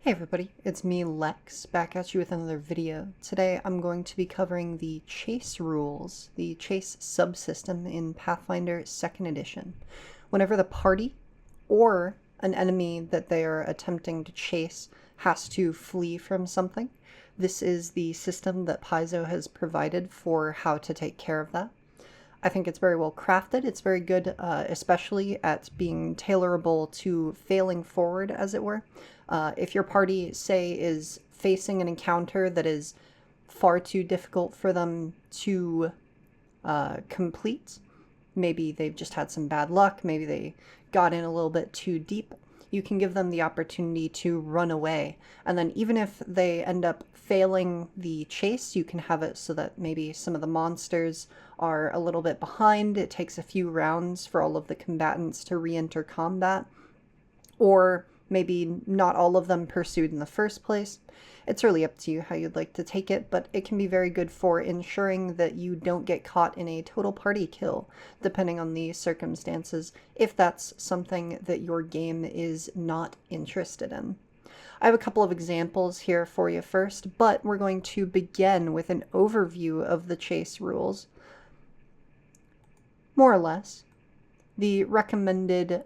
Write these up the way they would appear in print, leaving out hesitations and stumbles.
Hey everybody, it's me Lex, back at you with another video. Today I'm going to be covering the chase rules, the chase subsystem in Pathfinder 2nd edition. Whenever the party or an enemy that they are attempting to chase has to flee from something, this is the system that Paizo has provided for how to take care of that. I think it's very well crafted. It's very good, especially at being tailorable to failing forward, as it were. If your party, say, is facing an encounter that is far too difficult for them to complete, maybe they've just had some bad luck, maybe they got in a little bit too deep, you can give them the opportunity to run away. And then even if they end up failing the chase, you can have it so that maybe some of the monsters are a little bit behind. It takes a few rounds for all of the combatants to re-enter combat. Or maybe not all of them pursued in the first place. It's really up to you how you'd like to take it, but it can be very good for ensuring that you don't get caught in a total party kill, depending on the circumstances, if that's something that your game is not interested in. I have a couple of examples here for you first, but we're going to begin with an overview of the chase rules. More or less, the recommended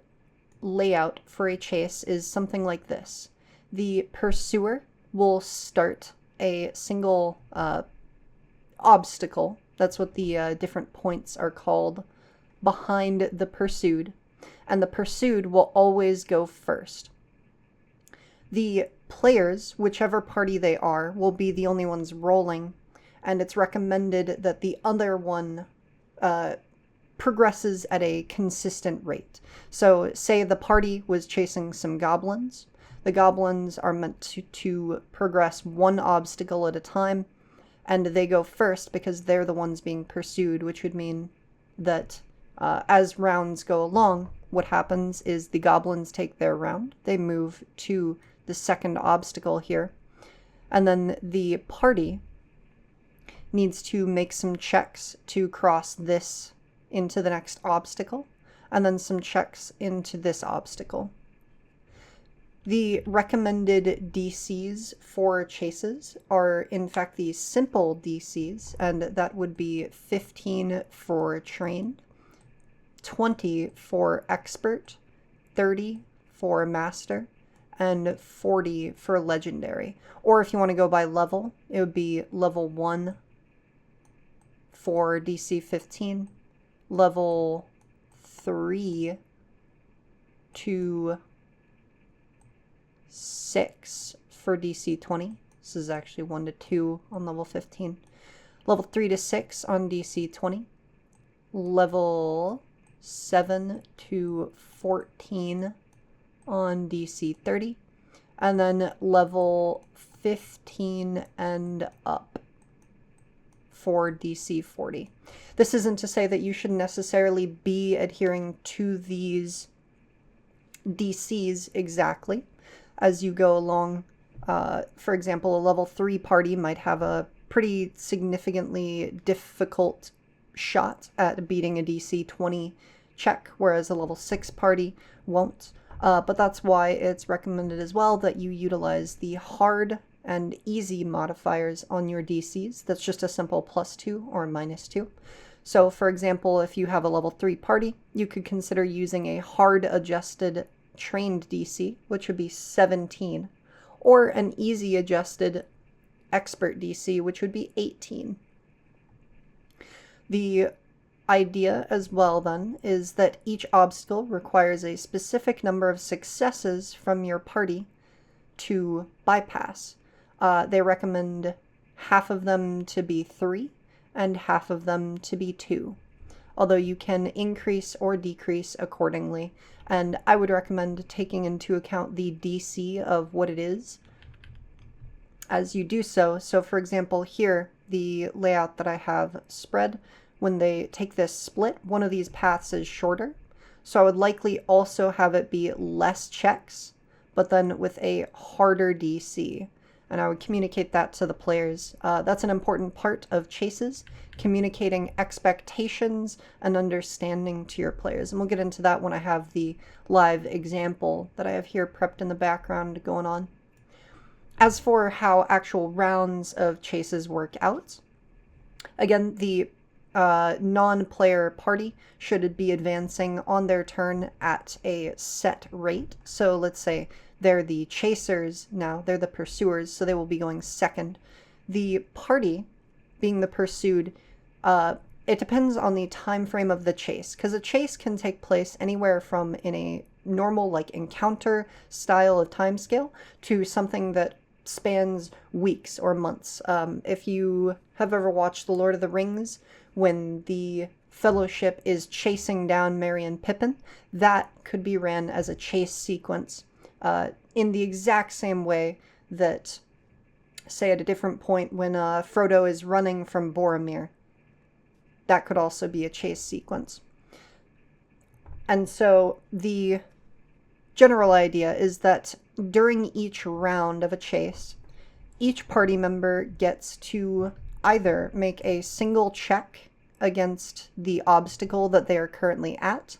layout for a chase is something like this. The pursuer will start a single obstacle, that's what the different points are called, behind the pursued, and the pursued will always go first. The players, whichever party they are, will be the only ones rolling, and it's recommended that the other one progresses at a consistent rate. So say the party was chasing some goblins. The goblins are meant to progress one obstacle at a time, and they go first because they're the ones being pursued, which would mean that as rounds go along, what happens is the goblins take their round. They move to the second obstacle here, and then the party needs to make some checks to cross this into the next obstacle, and then some checks into this obstacle. The recommended DCs for chases are in fact the simple DCs, and that would be 15 for trained, 20 for expert, 30 for master, and 40 for legendary. Or if you want to go by level, it would be level 1 for DC 15, level 3 to 6 for DC 20. This is actually 1 to 2 on level 15. Level 3 to 6 on DC 20. Level 7 to 14 on DC 30. And then level 15 and up for DC 40. This isn't to say that you should necessarily be adhering to these DCs exactly as you go along. For example, a level 3 party might have a pretty significantly difficult shot at beating a DC 20 check, whereas a level 6 party won't. But that's why it's recommended as well that you utilize the hard and easy modifiers on your DCs. That's just a simple +2 or -2. So for example, if you have a level 3 party, you could consider using a hard adjusted trained DC, which would be 17, or an easy adjusted expert DC, which would be 18. The idea as well then is that each obstacle requires a specific number of successes from your party to bypass. They recommend half of them to be 3 and half of them to be 2, although you can increase or decrease accordingly, and I would recommend taking into account the DC of what it is as you do so. So for example here, the layout that I have spread, when they take this split, one of these paths is shorter, so I would likely also have it be less checks, but then with a harder DC. And I would communicate that to the players. That's an important part of chases, communicating expectations and understanding to your players. And we'll get into that when I have the live example that I have here prepped in the background going on. As for how actual rounds of chases work out, again, the non-player party should be advancing on their turn at a set rate. So let's say they're the chasers now, they're the pursuers, so they will be going second. The party, being the pursued, it depends on the time frame of the chase, because a chase can take place anywhere from in a normal like encounter style of timescale to something that spans weeks or months. If you have ever watched The Lord of the Rings, when the Fellowship is chasing down Merry and Pippin, that could be ran as a chase sequence in the exact same way that, say, at a different point when Frodo is running from Boromir, that could also be a chase sequence. And so the general idea is that during each round of a chase, each party member gets to either make a single check against the obstacle that they are currently at,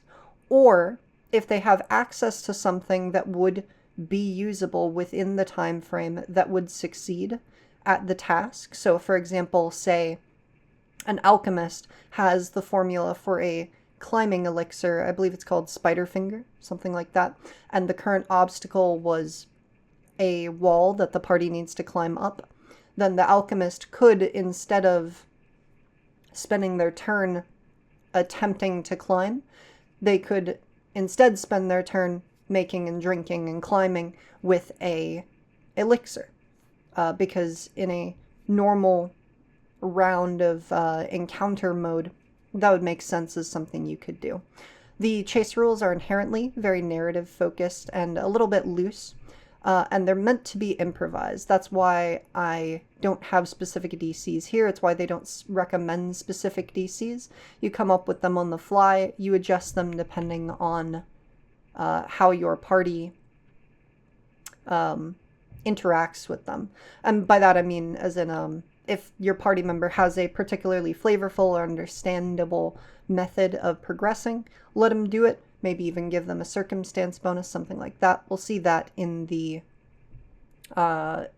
or if they have access to something that would be usable within the time frame that would succeed at the task. So for example, say an alchemist has the formula for a climbing elixir, I believe it's called Spiderfinger, something like that, and the current obstacle was a wall that the party needs to climb up, then the alchemist could, instead of spending their turn attempting to climb, they could instead spend their turn making and drinking and climbing with a elixir, because in a normal round of encounter mode, that would make sense as something you could do. The chase rules are inherently very narrative focused and a little bit loose, and they're meant to be improvised. That's why I don't have specific DCs here. It's why they don't recommend specific DCs. You come up with them on the fly. You adjust them depending on how your party interacts with them. And by that I mean as in if your party member has a particularly flavorful or understandable method of progressing, let them do it. Maybe even give them a circumstance bonus, something like that. We'll see that in the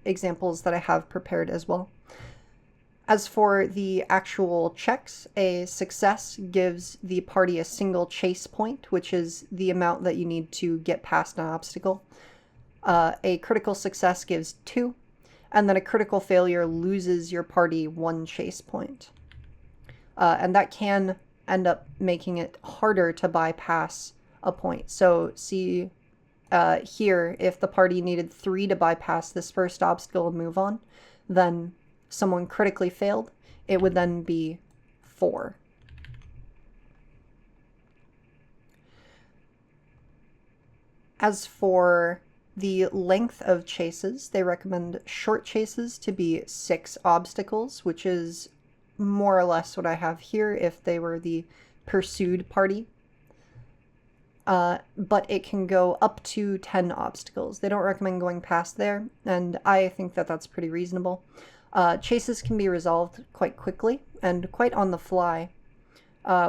examples that I have prepared as well. As for the actual checks, a success gives the party a single chase point, which is the amount that you need to get past an obstacle. A critical success gives 2, and then a critical failure loses your party 1 chase point. And that can end up making it harder to bypass a point. So see here, if the party needed 3 to bypass this first obstacle and move on, then someone critically failed, it would then be 4. As for the length of chases, they recommend short chases to be 6 obstacles, which is more or less what I have here if they were the pursued party. But it can go up to 10 obstacles. They don't recommend going past there, and I think that that's pretty reasonable. Chases can be resolved quite quickly and quite on the fly,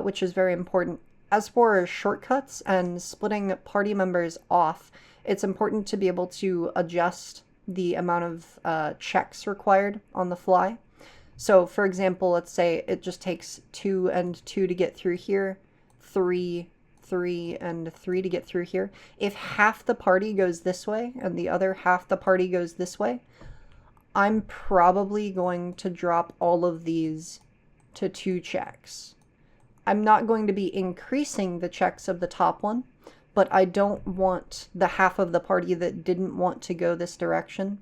which is very important. As for shortcuts and splitting party members off, it's important to be able to adjust the amount of checks required on the fly. So for example, let's say it just takes 2 and 2 to get through here, 3, 3, and 3 to get through here. If half the party goes this way and the other half the party goes this way, I'm probably going to drop all of these to 2 checks. I'm not going to be increasing the checks of the top one, but I don't want the half of the party that didn't want to go this direction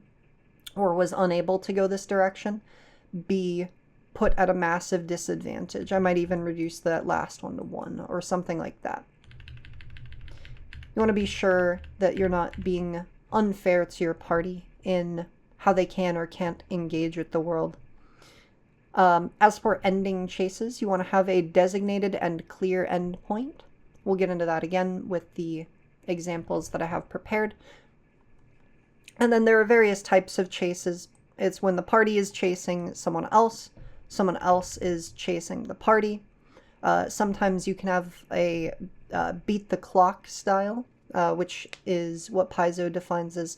or was unable to go this direction be put at a massive disadvantage. I might even reduce that last one to 1 or something like that. You want to be sure that you're not being unfair to your party in how they can or can't engage with the world. As for ending chases, you want to have a designated and clear end point. We'll get into that again with the examples that I have prepared. And then there are various types of chases. It's when the party is chasing someone else is chasing the party. Sometimes you can have a beat the clock style, which is what Paizo defines as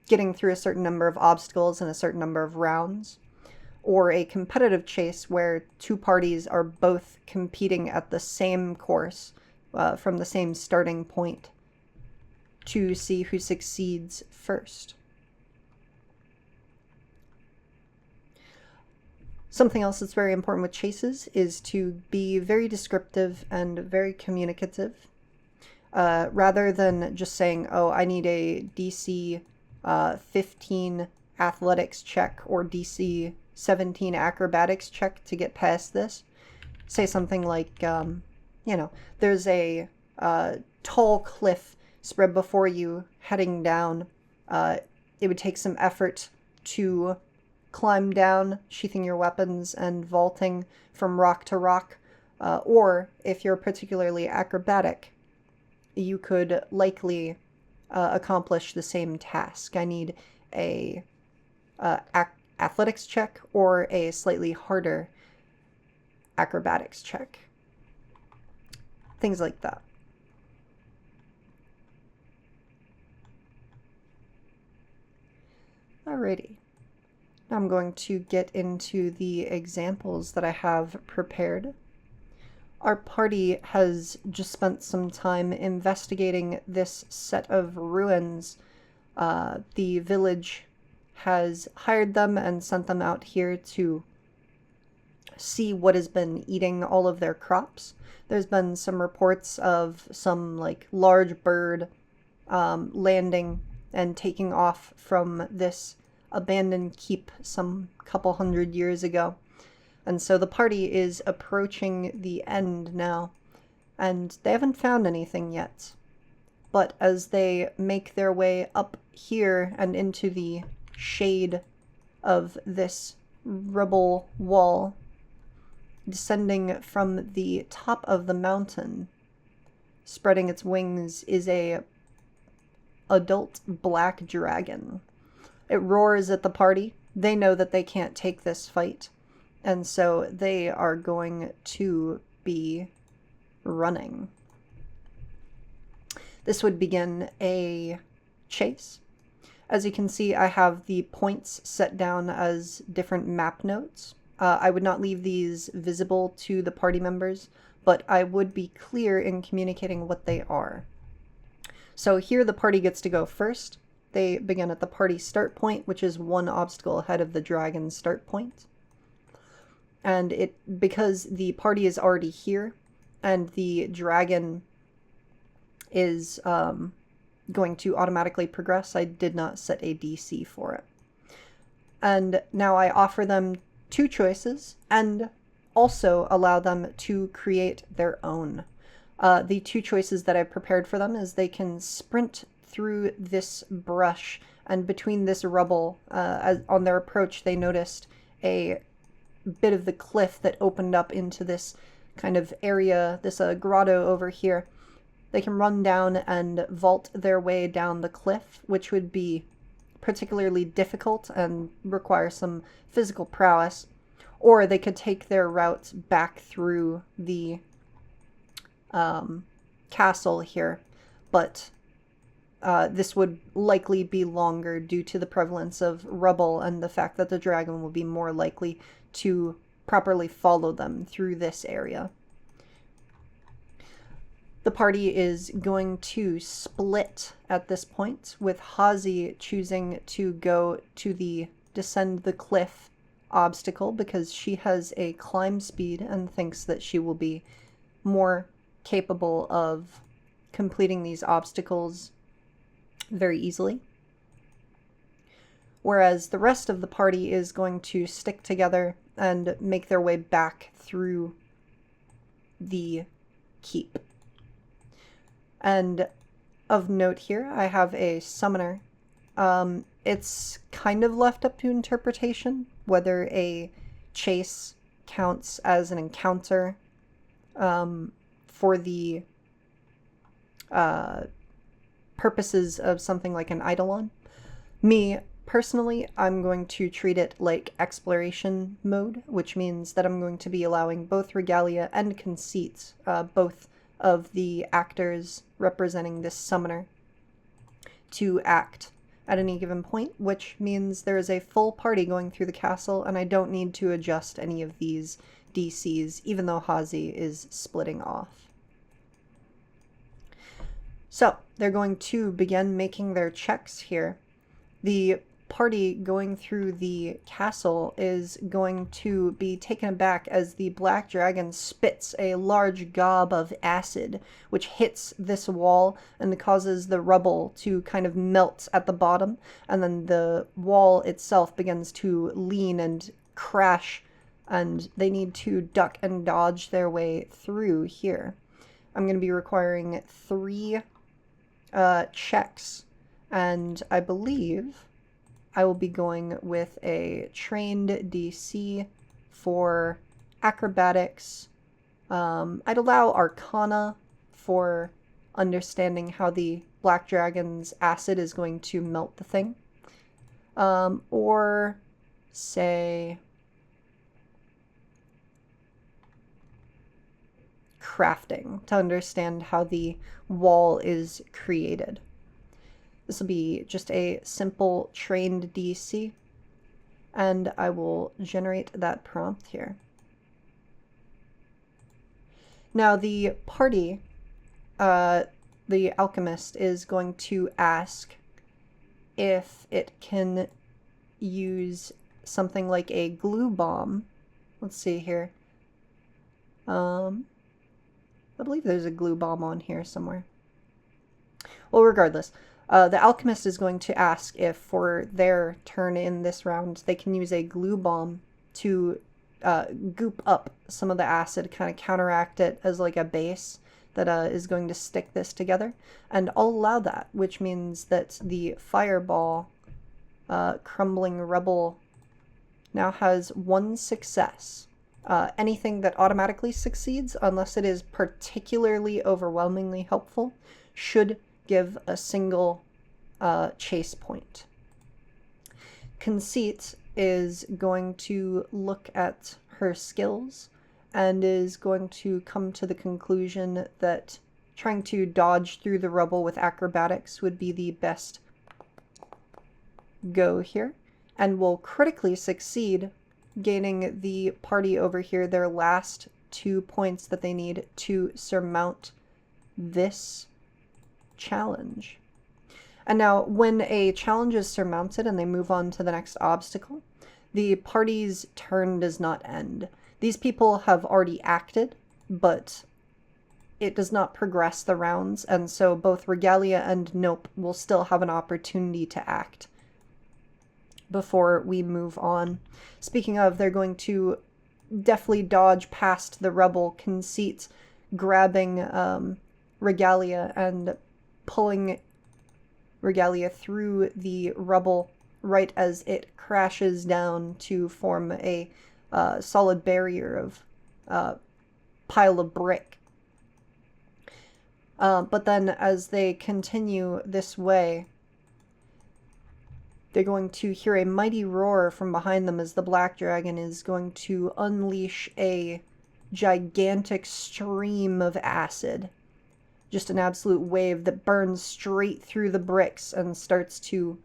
getting through a certain number of obstacles in a certain number of rounds, or a competitive chase where two parties are both competing at the same course from the same starting point to see who succeeds first. Something else that's very important with chases is to be very descriptive and very communicative. Rather than just saying, oh, I need a DC 15 athletics check or DC 17 acrobatics check to get past this. Say something like, there's a tall cliff spread before you heading down. It would take some effort to climb down, sheathing your weapons and vaulting from rock to rock. Or if you're particularly acrobatic, you could likely accomplish the same task. I need a athletics check or a slightly harder acrobatics check. Things like that. Alrighty. Now I'm going to get into the examples that I have prepared. Our party has just spent some time investigating this set of ruins. The village has hired them and sent them out here to see what has been eating all of their crops. There's been some reports of some large bird landing and taking off from this abandoned keep some couple hundred years ago. And so the party is approaching the end now, and they haven't found anything yet. But as they make their way up here and into the shade of this rubble wall, descending from the top of the mountain, spreading its wings, is a adult black dragon. It roars at the party. They know that they can't take this fight, and so they are going to be running. This would begin a chase. As you can see, I have the points set down as different map nodes. I would not leave these visible to the party members, but I would be clear in communicating what they are. So here the party gets to go first. They begin at the party start point, which is one obstacle ahead of the dragon's start point. And because the party is already here and the dragon is going to automatically progress, I did not set a DC for it. And now I offer them two choices and also allow them to create their own. The two choices that I've prepared for them is they can sprint through this brush, and between this rubble, on their approach, they noticed a bit of the cliff that opened up into this kind of area, this grotto over here. They can run down and vault their way down the cliff, which would be particularly difficult and require some physical prowess. Or they could take their route back through the castle here, but this would likely be longer due to the prevalence of rubble and the fact that the dragon will be more likely to properly follow them through this area. The party is going to split at this point, with Hazi choosing to go to the descend the cliff obstacle because she has a climb speed and thinks that she will be more capable of completing these obstacles very easily. Whereas the rest of the party is going to stick together and make their way back through the keep. And of note here, I have a summoner. It's kind of left up to interpretation whether a chase counts as an encounter for the purposes of something like an eidolon. Me, personally, I'm going to treat it like exploration mode, which means that I'm going to be allowing both regalia and conceits, both of the actors representing this summoner to act at any given point, which means there is a full party going through the castle, and I don't need to adjust any of these DCs, even though Hazi is splitting off. So they're going to begin making their checks here. The party going through the castle is going to be taken aback as the black dragon spits a large gob of acid, which hits this wall and causes the rubble to kind of melt at the bottom, and then the wall itself begins to lean and crash, and they need to duck and dodge their way through here. I'm going to be requiring 3 checks, and I believe I will be going with a trained DC for acrobatics. I'd allow Arcana for understanding how the Black Dragon's acid is going to melt the thing. Or say crafting to understand how the wall is created. This will be just a simple trained DC, and I will generate that prompt here. Now the party, the alchemist, is going to ask if it can use something like a glue bomb. Let's see here. I believe there's a glue bomb on here somewhere. Well, regardless, the alchemist is going to ask if for their turn in this round they can use a glue bomb to goop up some of the acid, kind of counteract it as like a base that is going to stick this together. And I'll allow that, which means that the fireball crumbling rubble now has 1 success. Anything that automatically succeeds, unless it is particularly overwhelmingly helpful, should give a single chase point. Conceit is going to look at her skills and is going to come to the conclusion that trying to dodge through the rubble with acrobatics would be the best go here, and will critically succeed, gaining the party over here their last 2 points that they need to surmount this challenge. And now when a challenge is surmounted and they move on to the next obstacle, the party's turn does not end. These people have already acted, but it does not progress the rounds, and so both Regalia and Nope will still have an opportunity to act before we move on. Speaking of, they're going to deftly dodge past the rubble, Conceit grabbing Regalia and pulling Regalia through the rubble right as it crashes down to form a solid barrier of pile of brick. But then as they continue this way, they're going to hear a mighty roar from behind them as the Black Dragon is going to unleash a gigantic stream of acid. Just an absolute wave that burns straight through the bricks and starts to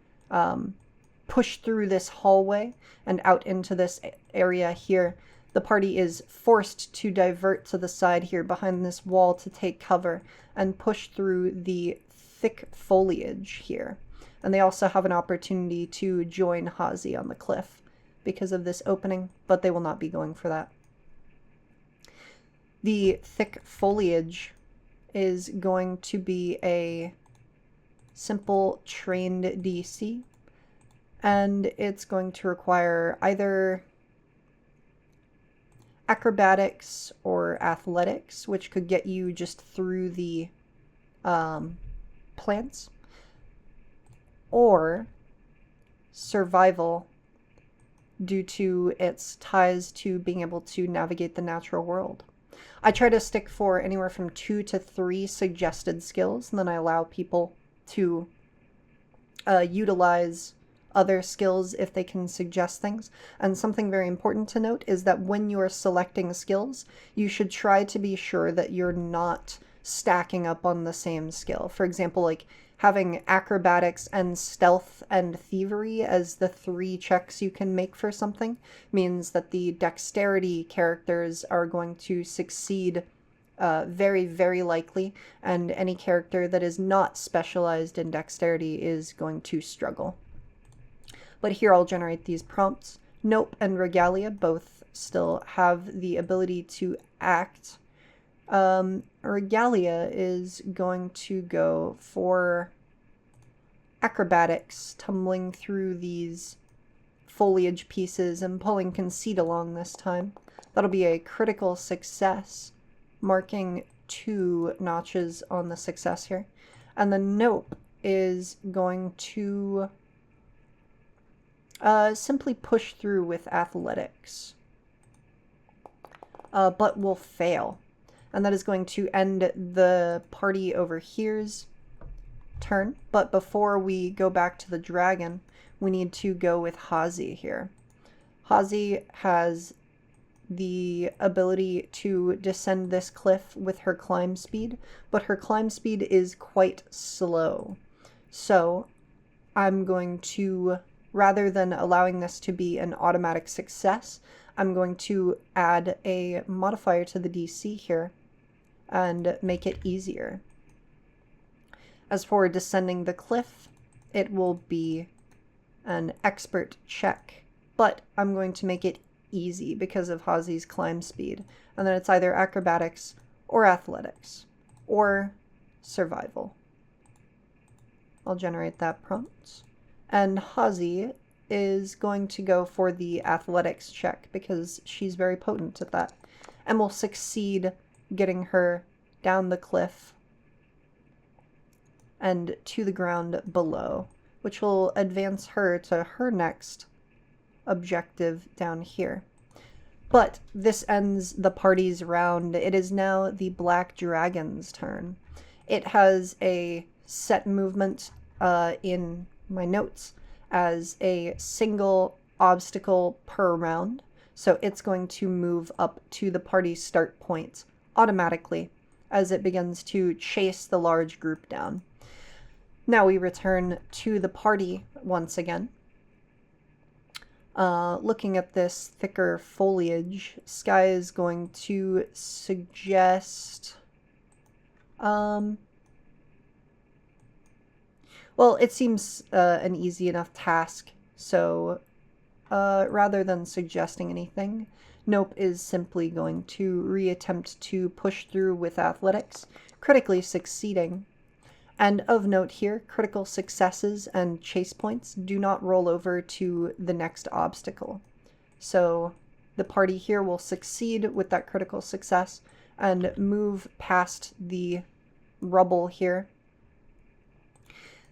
push through this hallway and out into this area here. The party is forced to divert to the side here behind this wall to take cover and push through the thick foliage here. And they also have an opportunity to join Hazi on the cliff because of this opening, but they will not be going for that. The thick foliage is going to be a simple trained DC, and it's going to require either acrobatics or athletics, which could get you just through the plants, or survival due to its ties to being able to navigate the natural world. I try to stick for anywhere from 2 to 3 suggested skills, and then I allow people to utilize other skills if they can suggest things. And something very important to note is that when you're selecting skills, you should try to be sure that you're not stacking up on the same skill. For example, like having acrobatics and stealth and thievery as the 3 checks you can make for something means that the dexterity characters are going to succeed very, very likely, and any character that is not specialized in dexterity is going to struggle. But here I'll generate these prompts. Nope and Regalia both still have the ability to act. Regalia is going to go for acrobatics, tumbling through these foliage pieces and pulling Conceit along this time. That'll be a critical success, marking 2 notches on the success here. And the Nope is going to simply push through with athletics, but will fail. And that is going to end the party over here's turn. But before we go back to the dragon, we need to go with Hazi here. Hazi has the ability to descend this cliff with her climb speed, but her climb speed is quite slow. So I'm going to, rather than allowing this to be an automatic success, I'm going to add a modifier to the DC here and make it easier. As for descending the cliff, it will be an expert check, but I'm going to make it easy because of Hazi's climb speed. And then it's either acrobatics or athletics or survival. I'll generate that prompt. And Hazi is going to go for the athletics check because she's very potent at that, and will succeed getting her down the cliff and to the ground below, which will advance her to her next objective down here. But this ends the party's round. It is now the Black Dragon's turn. It has a set movement in my notes as a single obstacle per round. So it's going to move up to the party's start point automatically as it begins to chase the large group down. Now we return to the party once again. Looking at this thicker foliage, Sky is going to suggest... well, it seems an easy enough task, so rather than suggesting anything, Nope is simply going to reattempt to push through with athletics, critically succeeding. And of note here, critical successes and chase points do not roll over to the next obstacle. So the party here will succeed with that critical success and move past the rubble here.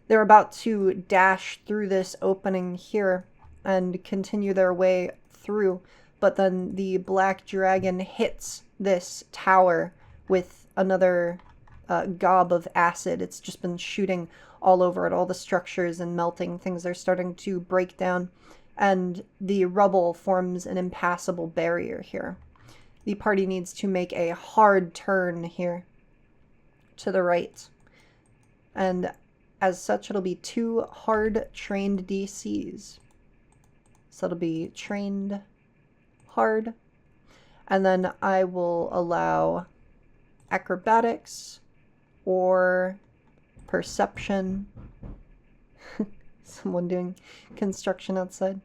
They're about to dash through this opening here and continue their way through, but then the Black Dragon hits this tower with another gob of acid. It's just been shooting all over it, all the structures and melting. Things are starting to break down, and the rubble forms an impassable barrier here. The party needs to make a hard turn here to the right, and as such it'll be 2 hard trained DCs. So it'll be trained hard, and then I will allow acrobatics or perception, someone doing construction outside,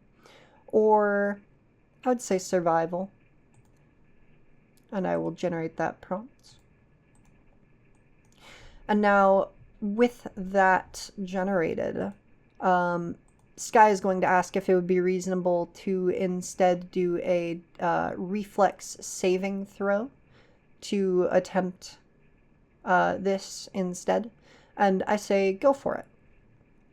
or I would say survival, and I will generate that prompt. And now with that generated, Sky is going to ask if it would be reasonable to instead do a reflex saving throw to attempt this instead. And I say go for it.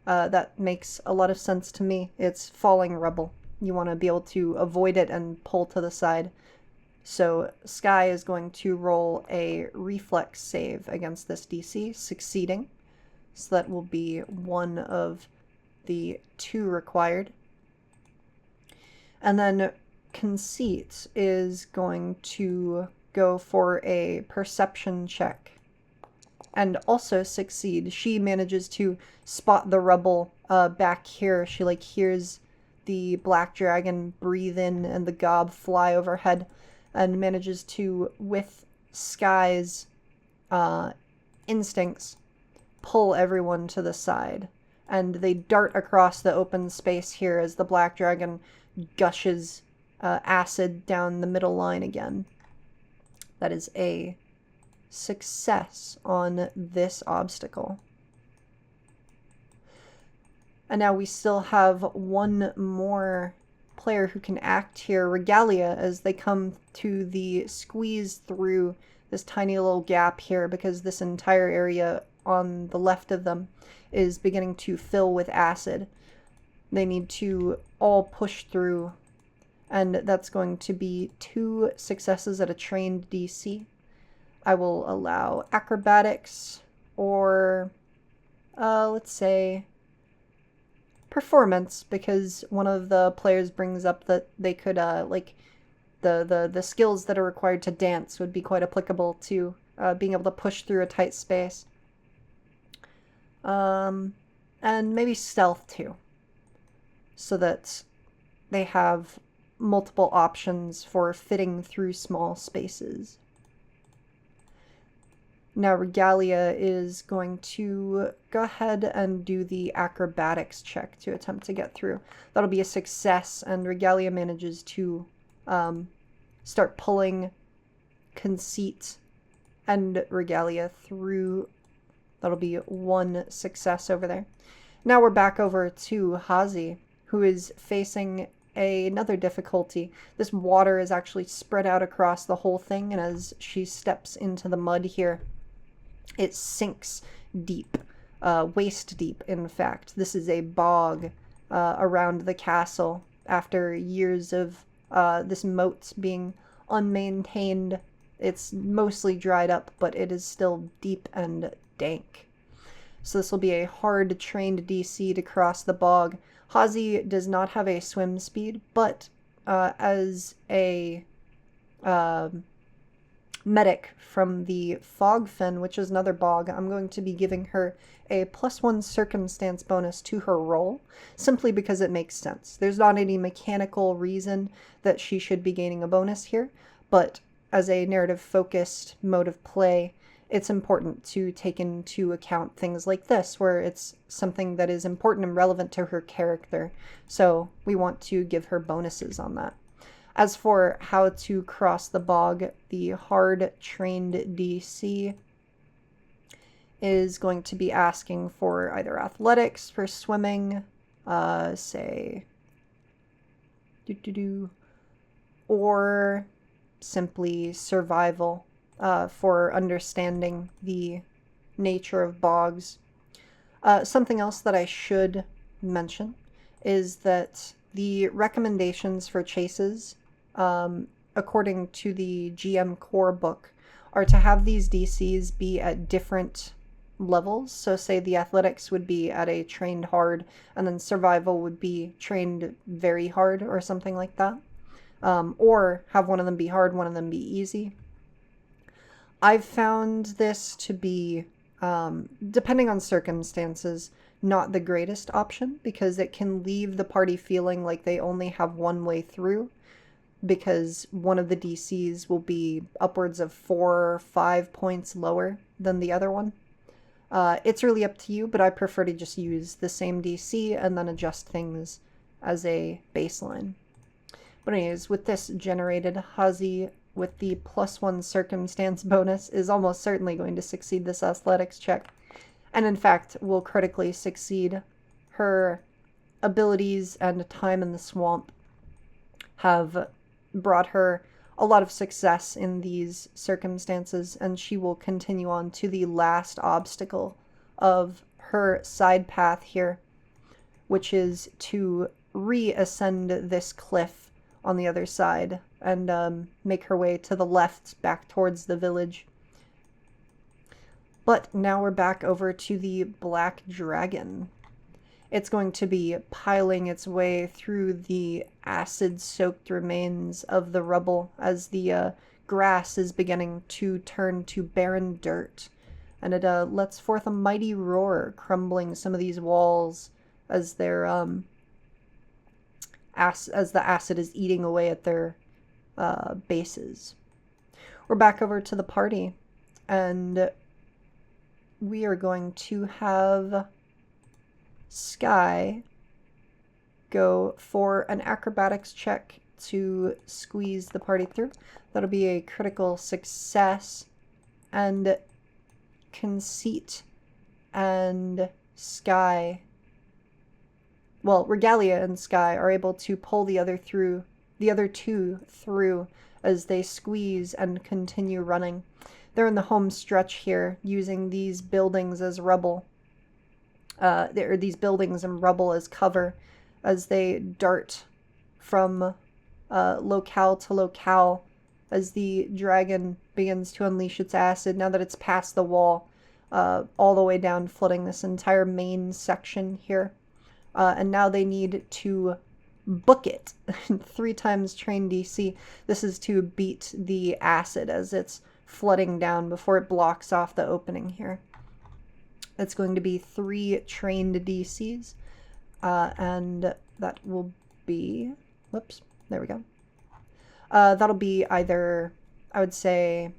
That makes a lot of sense to me. It's falling rubble. You want to be able to avoid it and pull to the side. So Sky is going to roll a reflex save against this DC, succeeding. So that will be 1 of the 2 required. And then Conceit is going to go for a perception check and also succeed. She manages to spot the rubble back here. She like hears the black dragon breathe in and the gob fly overhead, and manages to, with Sky's instincts, pull everyone to the side. And they dart across the open space here as the black dragon gushes acid down the middle line again. That is a success on this obstacle. And now we still have one more player who can act here, Regalia, as they come to the squeeze through this tiny little gap here, because this entire area on the left of them is beginning to fill with acid. They need to all push through, and that's going to be 2 successes at a trained DC. I will allow acrobatics, or let's say performance, because one of the players brings up that they could like the skills that are required to dance would be quite applicable to being able to push through a tight space. And maybe stealth too, so that they have multiple options for fitting through small spaces. Now Regalia is going to go ahead and do the acrobatics check to attempt to get through. That'll be a success, and Regalia manages to start pulling Conceit and Regalia through. That'll be 1 success over there. Now we're back over to Hazi, who is facing another difficulty. This water is actually spread out across the whole thing, and as she steps into the mud here, it sinks deep, waist deep, in fact. This is a bog around the castle after years of this moat being unmaintained. It's mostly dried up, but it is still deep and dank. So this will be a hard trained DC to cross the bog. Hazi does not have a swim speed, but as a medic from the Fog Fen, which is another bog, I'm going to be giving her a +1 circumstance bonus to her roll, simply because it makes sense. There's not any mechanical reason that she should be gaining a bonus here, but as a narrative-focused mode of play, it's important to take into account things like this, where it's something that is important and relevant to her character, so we want to give her bonuses on that. As for how to cross the bog, the hard trained DC is going to be asking for either athletics for swimming, say, or simply survival for understanding the nature of bogs. Something else that I should mention is that the recommendations for chases, according to the GM core book, are to have these DCs be at different levels. So say the athletics would be at a trained hard, and then survival would be trained very hard or something like that. Or have one of them be hard, one of them be easy. I've found this to be, depending on circumstances, not the greatest option, because it can leave the party feeling like they only have one way through, because one of the DCs will be upwards of 4 or 5 points lower than the other one. It's really up to you, but I prefer to just use the same DC and then adjust things as a baseline. But anyways, with this generated, Hazi, with the +1 circumstance bonus, is almost certainly going to succeed this athletics check, and in fact will critically succeed. Her abilities and time in the swamp have brought her a lot of success in these circumstances, and she will continue on to the last obstacle of her side path here, which is to reascend this cliff on the other side and make her way to the left back towards the village. But now we're back over to the Black Dragon. It's going to be piling its way through the acid-soaked remains of the rubble as the grass is beginning to turn to barren dirt. and it lets forth a mighty roar, crumbling some of these walls as their as the acid is eating away at their bases. We're back over to the party, and we are going to have Sky go for an acrobatics check to squeeze the party through. That'll be a critical success, and Conceit and Sky, well, Regalia and Sky are able to pull the other two through as they squeeze and continue running. They're in the home stretch here, using these buildings as rubble, these buildings and rubble as cover, as they dart from locale to locale as the dragon begins to unleash its acid now that it's past the wall, all the way down, flooding this entire main section here. And now they need to book it. 3 times train DC. This is to beat the acid as it's flooding down before it blocks off the opening here. It's going to be 3 trained DCs. And that will be, whoops, there we go. That'll be either, I would say,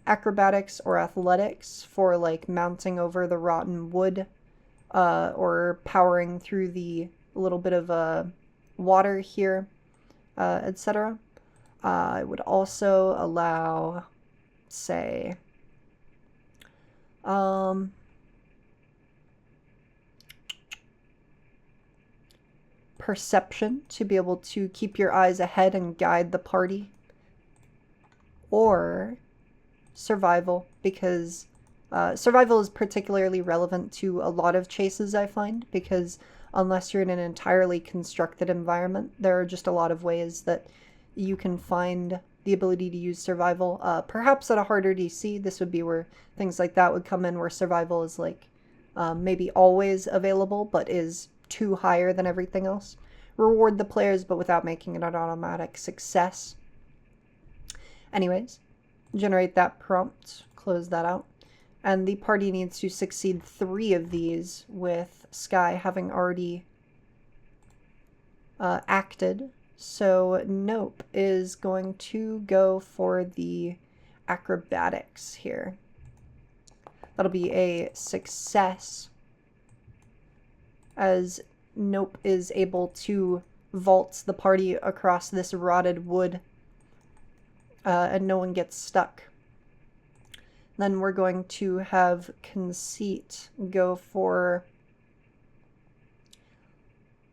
acrobatics or athletics for like mounting over the rotten wood, or powering through the little bit of water here, etc. I would also allow, say, perception to be able to keep your eyes ahead and guide the party, or survival, because survival is particularly relevant to a lot of chases, I find, because unless you're in an entirely constructed environment, there are just a lot of ways that you can find the ability to use survival. Perhaps at a harder DC, this would be where things like that would come in, where survival is like maybe always available, but is too higher than everything else. Reward the players, but without making it an automatic success. Anyways, generate that prompt, close that out. And the party needs to succeed 3 of these, with Sky having already acted. So Nope is going to go for the acrobatics here. That'll be a success, as Nope is able to vault the party across this rotted wood, and no one gets stuck. Then we're going to have Conceit go for,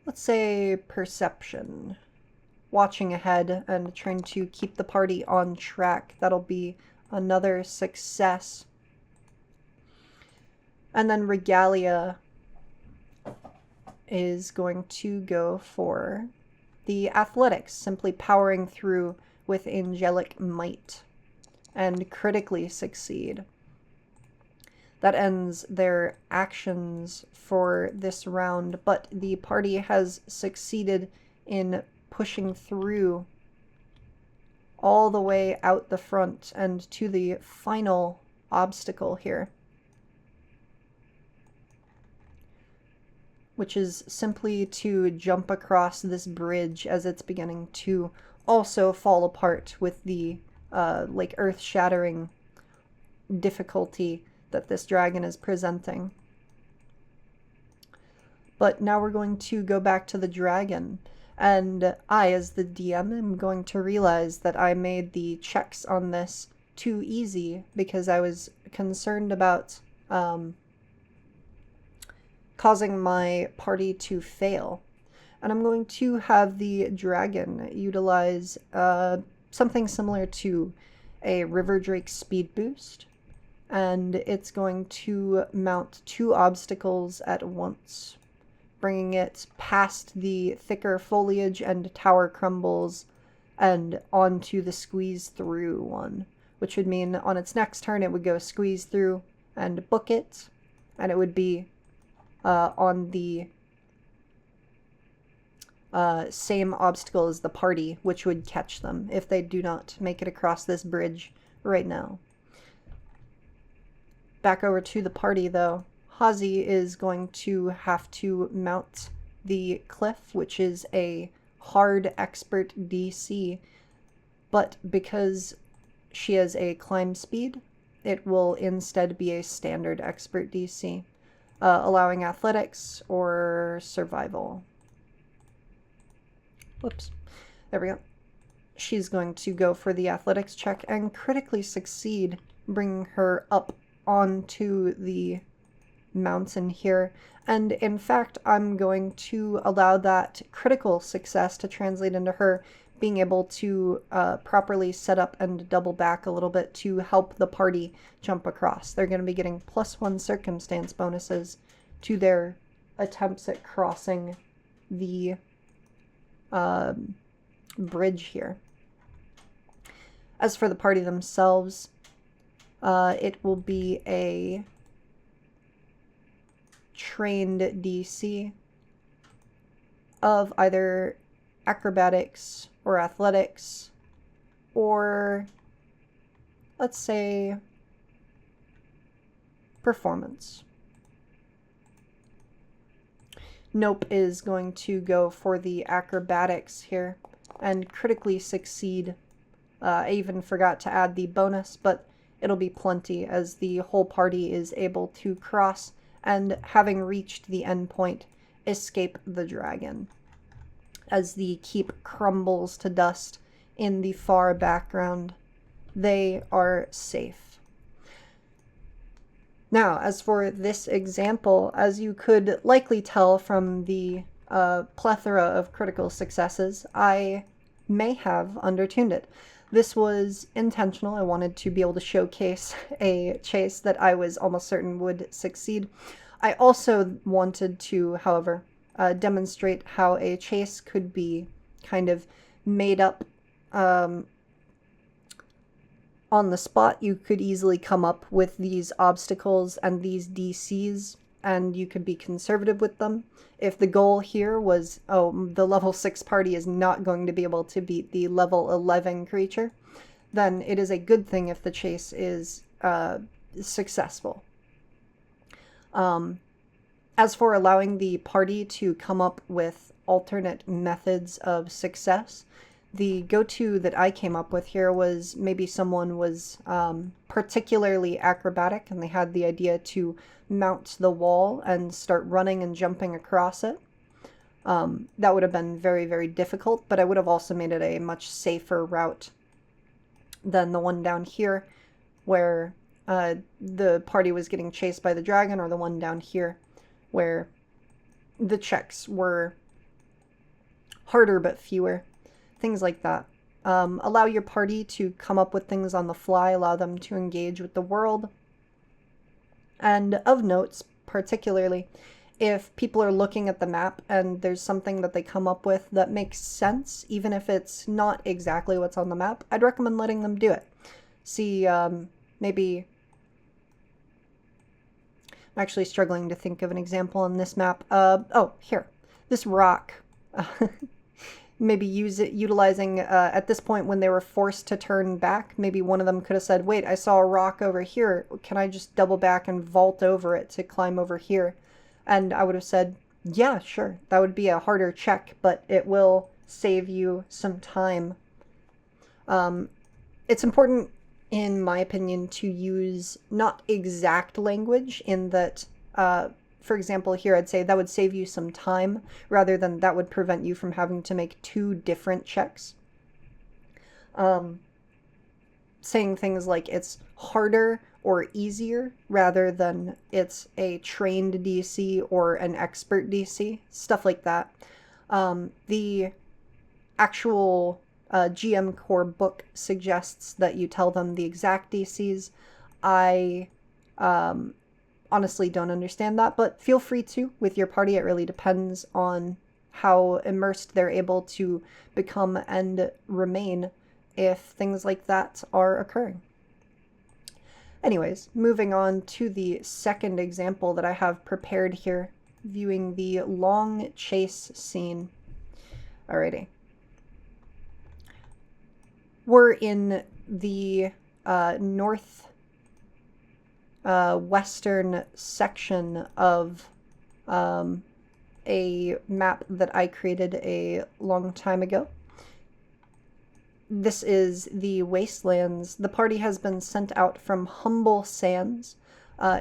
let's say, perception. Watching ahead and trying to keep the party on track. That'll be another success. And then Regalia is going to go for the athletics, simply powering through with angelic might, and critically succeed. That ends their actions for this round, but the party has succeeded in pushing through all the way out the front and to the final obstacle here, which is simply to jump across this bridge as it's beginning to also fall apart with the like earth-shattering difficulty that this dragon is presenting. But now we're going to go back to the dragon, and I, as the DM, am going to realize that I made the checks on this too easy because I was concerned about causing my party to fail. And I'm going to have the dragon utilize something similar to a River Drake speed boost, and it's going to mount 2 obstacles at once, bringing it past the thicker foliage and tower crumbles and onto the squeeze through one, which would mean on its next turn it would go squeeze through and book it, and it would be on the same obstacle as the party, which would catch them if they do not make it across this bridge right now. Back over to the party, though. Hazi is going to have to mount the cliff, which is a hard expert DC, but because she has a climb speed, it will instead be a standard expert DC, allowing athletics or survival. Whoops. There we go. She's going to go for the athletics check and critically succeed, bringing her up onto the mountain here. And in fact, I'm going to allow that critical success to translate into her being able to properly set up and double back a little bit to help the party jump across. They're going to be getting +1 circumstance bonuses to their attempts at crossing the bridge here. As for the party themselves, it will be a trained DC of either acrobatics or athletics, or let's say performance. Nope is going to go for the acrobatics here and critically succeed. I even forgot to add the bonus, but it'll be plenty as the whole party is able to cross and, having reached the end point, escape the dragon. As the keep crumbles to dust in the far background, they are safe. Now, as for this example, as you could likely tell from the plethora of critical successes, I may have undertuned it. This was intentional. I wanted to be able to showcase a chase that I was almost certain would succeed. I also wanted to, however, demonstrate how a chase could be kind of made up on the spot. You could easily come up with these obstacles and these DCs, and you could be conservative with them. If the goal here was, oh, the level 6 party is not going to be able to beat the level 11 creature, then it is a good thing if the chase is successful. As for allowing the party to come up with alternate methods of success, the go-to that I came up with here was maybe someone was particularly acrobatic and they had the idea to mount the wall and start running and jumping across it. That would have been very, very difficult, but I would have also made it a much safer route than the one down here where the party was getting chased by the dragon, or the one down here where the checks were harder but fewer. Things like that. Allow your party to come up with things on the fly, allow them to engage with the world. And of notes, particularly, if people are looking at the map and there's something that they come up with that makes sense, even if it's not exactly what's on the map, I'd recommend letting them do it. See, maybe... I'm actually struggling to think of an example on this map. Oh, here. This rock. Maybe utilizing at this point when they were forced to turn back, maybe one of them could have said, wait, I saw a rock over here. Can I just double back and vault over it to climb over here? And I would have said, yeah, sure. That would be a harder check, but it will save you some time. It's important, in my opinion, to use not exact language in that, for example, here I'd say that would save you some time rather than that would prevent you from having to make 2 different checks. Saying things like it's harder or easier rather than it's a trained DC or an expert DC, stuff like that. The actual GM Core book suggests that you tell them the exact DCs. I honestly don't understand that, but feel free to with your party. It really depends on how immersed they're able to become and remain if things like that are occurring. Anyways, moving on to the second example that I have prepared here, viewing the long chase scene. Alrighty. We're in the north western section of a map that I created a long time ago. This is the Wastelands. The party has been sent out from Humble Sands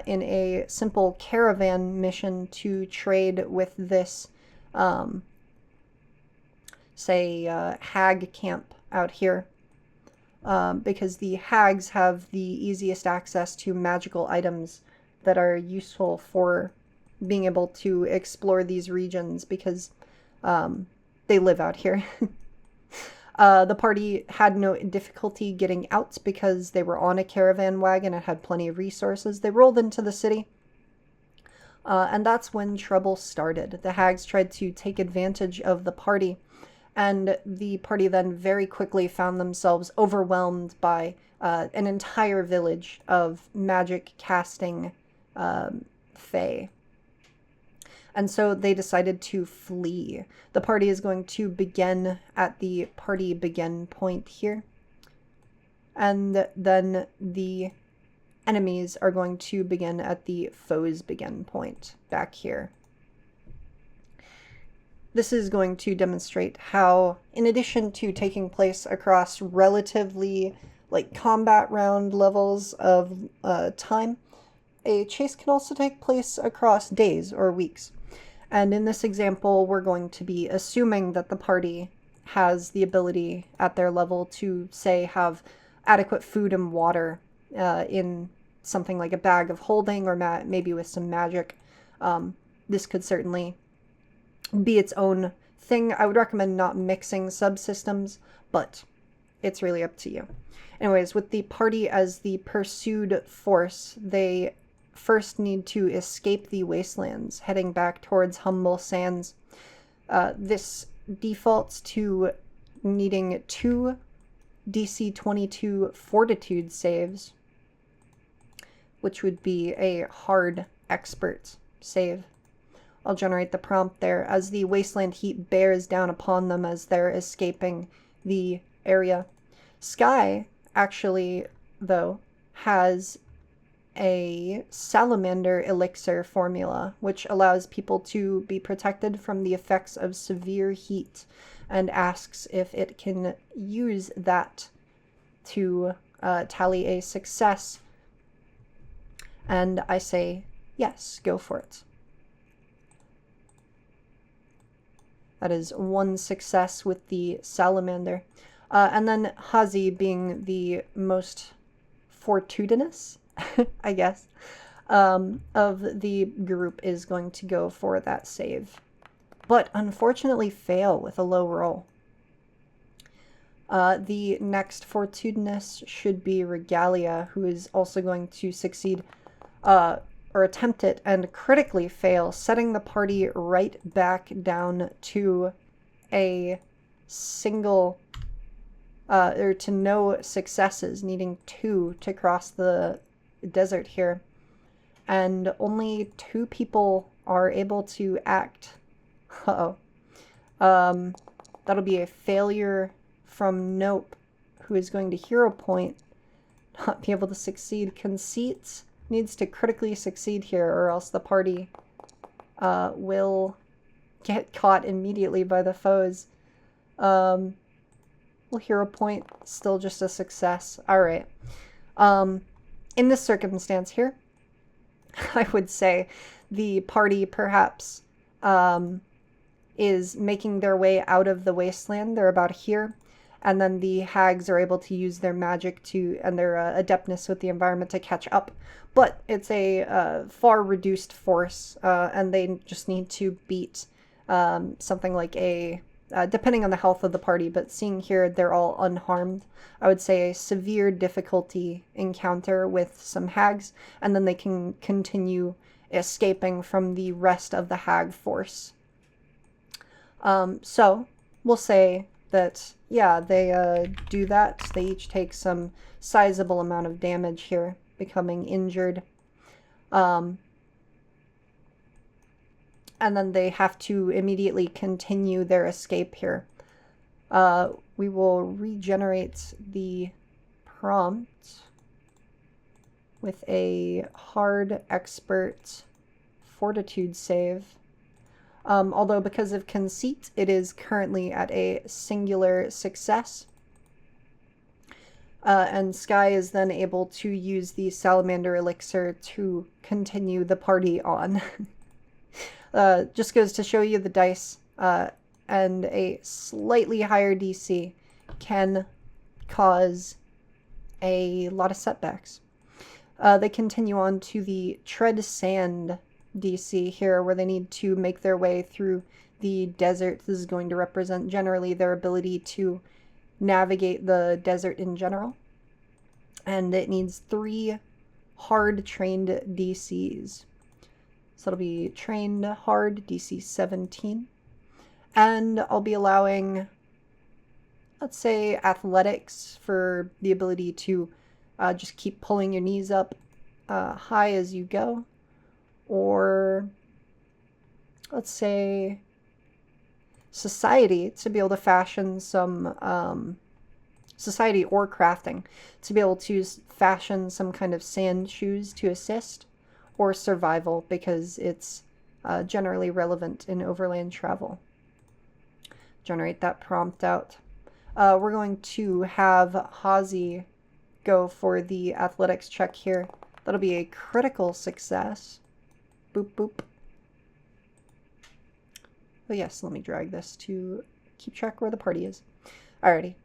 in a simple caravan mission to trade with this, hag camp out here. Because the hags have the easiest access to magical items that are useful for being able to explore these regions because they live out here. The party had no difficulty getting out because they were on a caravan wagon and had plenty of resources. They rolled into the city, and that's when trouble started. The hags tried to take advantage of the party, and the party then very quickly found themselves overwhelmed by an entire village of magic casting fae. And so they decided to flee. The party is going to begin at the party begin point here. And then the enemies are going to begin at the foes begin point back here. This is going to demonstrate how, in addition to taking place across relatively combat round levels of time, a chase can also take place across days or weeks. And in this example, we're going to be assuming that the party has the ability at their level to, say, have adequate food and water in something like a bag of holding or maybe with some magic. This could certainly be its own thing. I would recommend not mixing subsystems, but it's really up to you. Anyways, with the party as the pursued force, they first need to escape the wastelands, heading back towards Humble Sands. This defaults to needing 2 DC 22 fortitude saves, which would be a hard expert save. I'll generate the prompt there as the wasteland heat bears down upon them as they're escaping the area. Sky, actually, though, has a salamander elixir formula, which allows people to be protected from the effects of severe heat, and asks if it can use that to tally a success. And I say, yes, go for it. That is 1 success with the salamander. And then Hazi, being the most fortuitous, I guess, of the group, is going to go for that save. But unfortunately fail with a low roll. The next fortuitous should be Regalia, who is also going to succeed or attempt it and critically fail, setting the party right back down to a single, or to no successes, needing 2 to cross the desert here. And only 2 people are able to act. Uh-oh. That'll be a failure from Nope, who is going to hero point, not be able to succeed. Conceits needs to critically succeed here, or else the party will get caught immediately by the foes. Well, hero point, still just a success. Alright. In this circumstance here, I would say the party perhaps is making their way out of the wasteland. They're about here. And then the hags are able to use their magic and their adeptness with the environment to catch up. But it's a far reduced force, and they just need to beat something like depending on the health of the party, but seeing here they're all unharmed, I would say a severe difficulty encounter with some hags, and then they can continue escaping from the rest of the hag force. So we'll say that, yeah, they do that. They each take some sizable amount of damage here, becoming injured. And then they have to immediately continue their escape here. We will regenerate the prompt. with a hard expert fortitude save. Although because of conceit, it is currently at a singular success. And Sky is then able to use the salamander elixir to continue the party on. Just goes to show you the dice and a slightly higher DC can cause a lot of setbacks. They continue on to the tread sand DC here, where they need to make their way through the desert. This is going to represent generally their ability to navigate the desert in general. And it needs 3 hard trained DCs. So it'll be trained hard, DC 17. And I'll be allowing, let's say, athletics for the ability to just keep pulling your knees up high as you go. Or let's say society to be able to fashion some society or crafting to be able to fashion some kind of sand shoes to assist, or survival because it's generally relevant in overland travel. Generate that prompt out. We're going to have Hazi go for the athletics check here. That'll be a critical success. Boop, boop. Oh yes, let me drag this to keep track where the party is. Alrighty.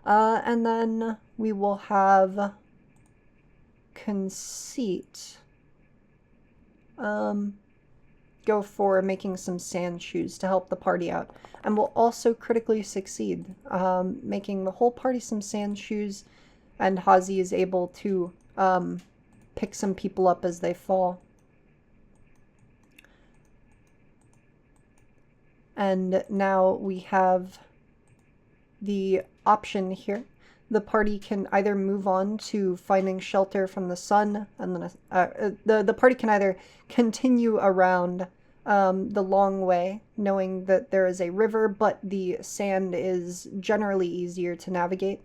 And then we will have conceit go for making some sand shoes to help the party out. And will also critically succeed, making the whole party some sand shoes, and Hazi is able to pick some people up as they fall. And now we have the option here. The party can either move on to finding shelter from the sun, and then the party can either continue around the long way, knowing that there is a river, but the sand is generally easier to navigate.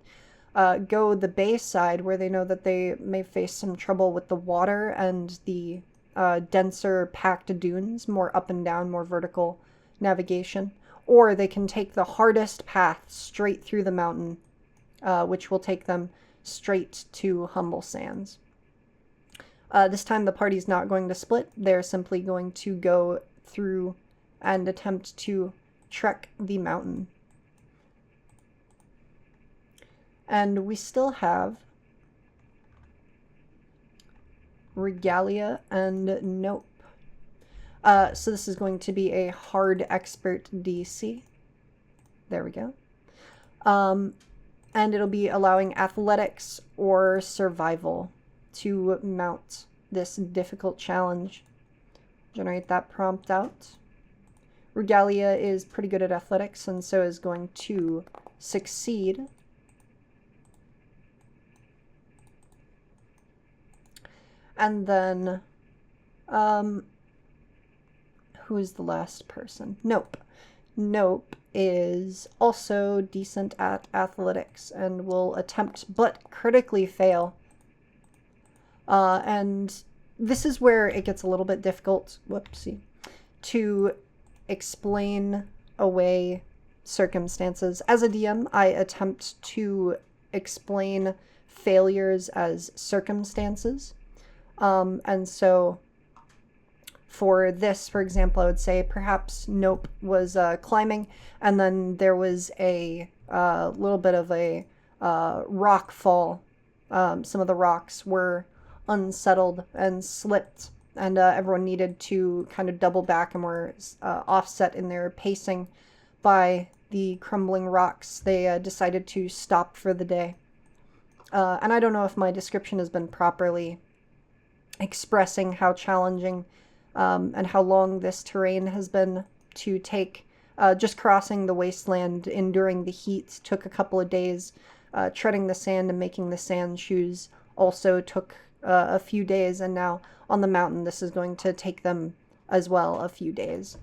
Go the bay side, where they know that they may face some trouble with the water and the denser packed dunes, more up and down, more vertical navigation. Or they can take the hardest path straight through the mountain, which will take them straight to Humble Sands. This time the party's not going to split. They're simply going to go through and attempt to trek the mountain. And we still have Regalia and Nope. So this is going to be a hard expert DC. There we go. And it'll be allowing athletics or survival to mount this difficult challenge. Generate that prompt out. Regalia is pretty good at athletics, and so is going to succeed. And then, who is the last person? Nope. Nope is also decent at athletics and will attempt but critically fail. And this is where it gets a little bit difficult, whoopsie, to explain away circumstances. As a DM, I attempt to explain failures as circumstances. And so for this, for example, I would say perhaps Nope was climbing, and then there was a little bit of a rock fall. Some of the rocks were unsettled and slipped, and everyone needed to kind of double back and were offset in their pacing by the crumbling rocks. They decided to stop for the day. And I don't know if my description has been properly expressing how challenging and how long this terrain has been to take. Just crossing the wasteland, enduring the heat, took a couple of days. Treading the sand and making the sand shoes also took a few days, and now on the mountain this is going to take them as well a few days.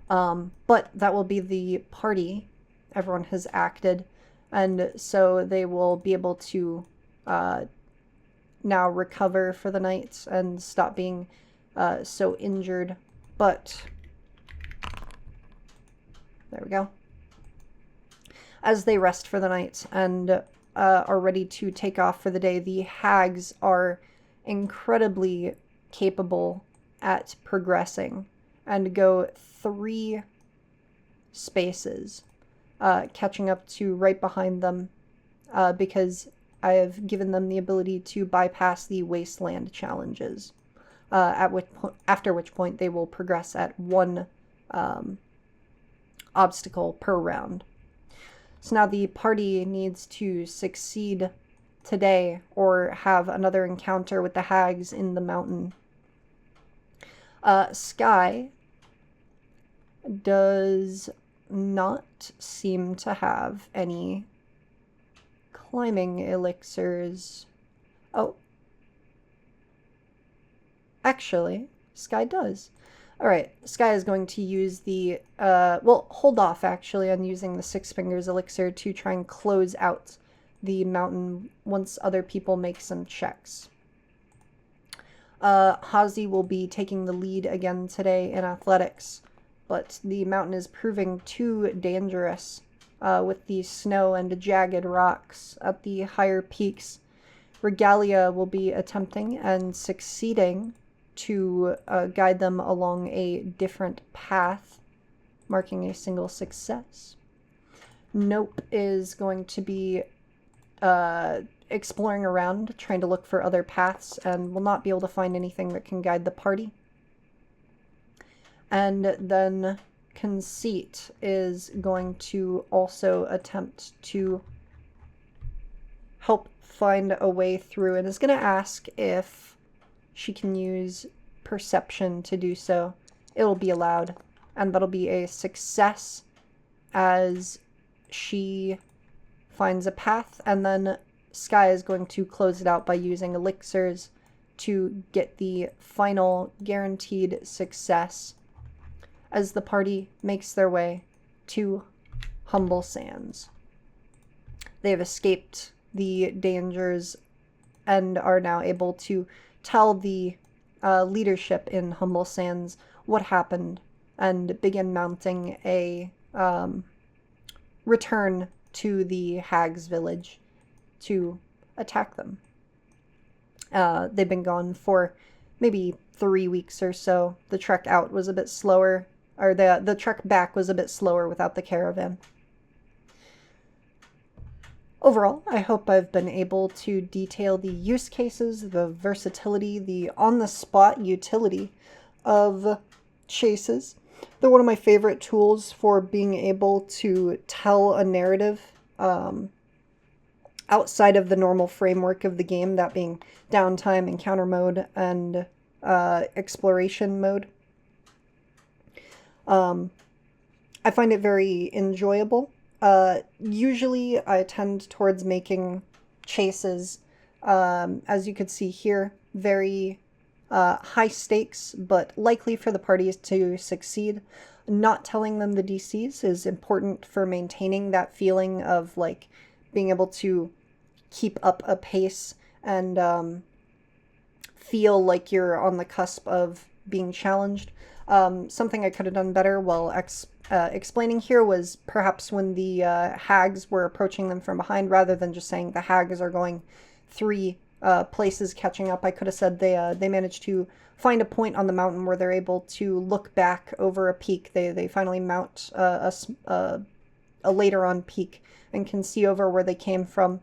But that will be the party. Everyone has acted, and so they will be able to now recover for the night and stop being so injured. But there we go. As they rest for the night and are ready to take off for the day, the hags are incredibly capable at progressing and go 3 spaces, catching up to right behind them because I have given them the ability to bypass the wasteland challenges, after which point they will progress at 1 obstacle per round. So now the party needs to succeed today or have another encounter with the hags in the mountain. Sky does not seem to have any climbing elixirs. Oh. Actually, Sky does. Alright, Sky is going to use the, well, hold off actually on using the 6 Fingers elixir to try and close out the mountain once other people make some checks. Hazi will be taking the lead again today in athletics, but the mountain is proving too dangerous with the snow and jagged rocks at the higher peaks. Regalia will be attempting and succeeding to guide them along a different path, marking a single success. Nope is going to be exploring around, trying to look for other paths, and will not be able to find anything that can guide the party. And then Conceit is going to also attempt to help find a way through, and is going to ask if she can use perception to do so. It'll be allowed, and that'll be a success as she finds a path, and then Sky is going to close it out by using elixirs to get the final guaranteed success as the party makes their way to Humble Sands. They have escaped the dangers and are now able to tell the leadership in Humble Sands what happened and begin mounting a return to the Hags village to attack them. They've been gone for maybe 3 weeks or so. The trek out was a bit slower, or the trek back was a bit slower without the caravan. Overall, I hope I've been able to detail the use cases, the versatility, the on-the-spot utility of chases. They're one of my favorite tools for being able to tell a narrative outside of the normal framework of the game, that being downtime, encounter mode, and exploration mode. I find it very enjoyable. Usually I tend towards making chases, as you could see here, very high stakes, but likely for the parties to succeed. Not telling them the DCs is important for maintaining that feeling of like being able to keep up a pace and feel like you're on the cusp of being challenged. Something I could have done better while explaining here was perhaps when the hags were approaching them from behind, rather than just saying the hags are going 3 places catching up. I could have said they managed to find a point on the mountain where they're able to look back over a peak. They finally mount a later on peak and can see over where they came from,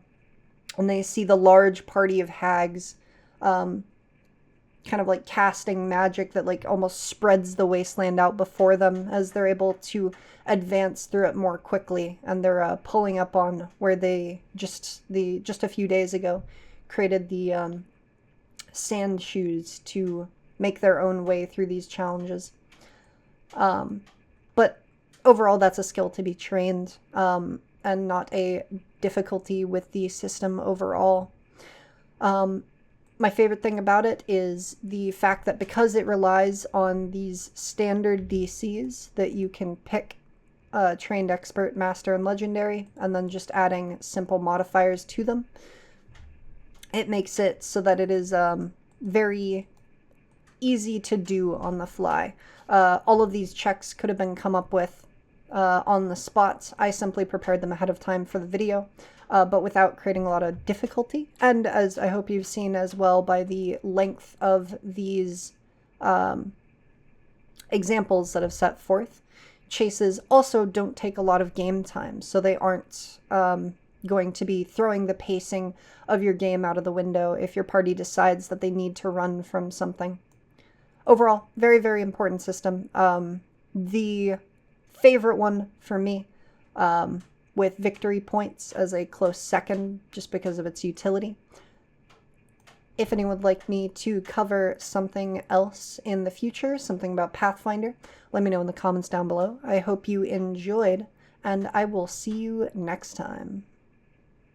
and they see the large party of hags kind of like casting magic that like almost spreads the wasteland out before them as they're able to advance through it more quickly, and they're pulling up on where they just a few days ago created the sand shoes to make their own way through these challenges. But overall, that's a skill to be trained, and not a difficulty with the system overall. My favorite thing about it is the fact that because it relies on these standard DCs that you can pick trained, expert, master, and legendary, and then just adding simple modifiers to them, it makes it so that it is very easy to do on the fly. All of these checks could have been come up with on the spot. I simply prepared them ahead of time for the video, but without creating a lot of difficulty. And as I hope you've seen as well by the length of these examples that I've set forth, chases also don't take a lot of game time, so they aren't going to be throwing the pacing of your game out of the window if your party decides that they need to run from something. Overall, very, very important system. The favorite one for me, with victory points as a close second, just because of its utility. If anyone would like me to cover something else in the future, something about Pathfinder, let me know in the comments down below. I hope you enjoyed, and I will see you next time.